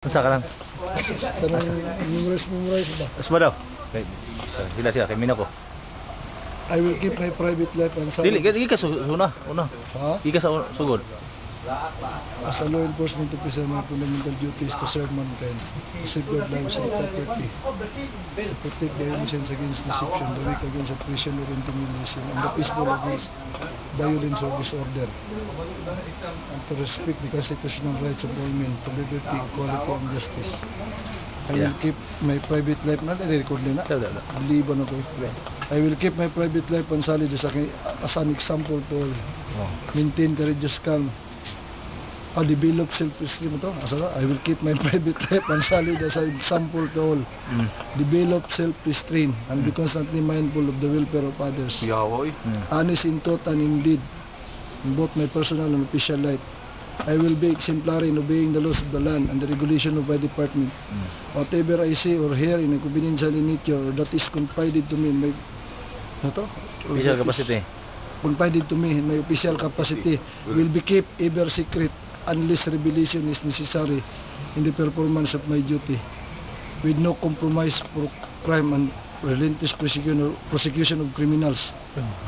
Masa ka lang? Tanong memorize ba? Asma daw. Okay. Sila kay Mino ko. I will keep my private life and Dili, di ka una. Ha? Di ka sa sugod. As a law enforcement officer, my fundamental duty is to serve mankind, to safeguard lives and property, to protect the innocents against deception, the weak against oppression or intimidation, and the peaceful against violence or disorder, and to respect the constitutional rights of all men, to liberty, equality, and justice. I will keep my private life, na-record na, liban ako. I will keep my private life and solid as an example to all. Maintain courageous calm. Develop self-esteem to. I will keep my private life and solid as an example to all. Develop self-restraint and be constantly mindful of the welfare of others. Honest in thought and in deed, in both my personal and official life. I will be exemplary in obeying the laws of the land and the regulation of my department. Whatever I say or hear in a confidential nature or that is confided to me in my Official capacity. Confided to me in my official capacity will be kept ever secret unless revelation is necessary in the performance of my duty, with no compromise for crime and relentless prosecution of criminals.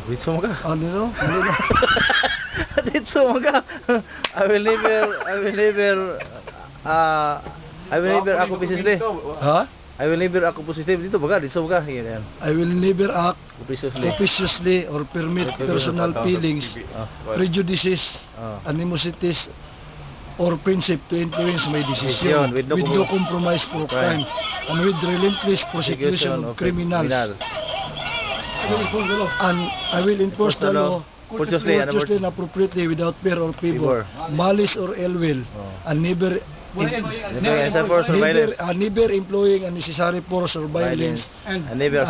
Dito mo ka? Ano? Dito mo ka? I will never ako positive. Ha? I will never ako positive dito ba? Dito ba? Yan. I will never act Officiously. officiously or permit personal feelings, prejudices, animosities, or principle to influence my decision With no compromise for crime and with relentless prosecution of criminals. And I will enforce the law courteously and appropriately without fear or favor, malice or ill will, and never employing unnecessary force or violence, and never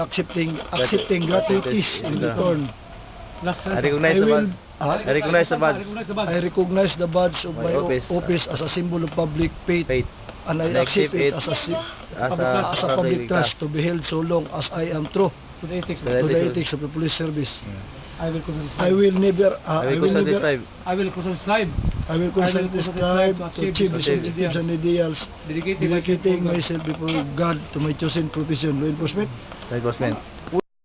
accepting gratuities in return. I recognize the badge. I recognize the badge of my office as a symbol of public faith, and I accept it as a public trust to be held so long as I am true to the ethics of the police service. I will constantly strive to achieve these objectives and ideals, dedicating myself before God to my chosen profession, law enforcement.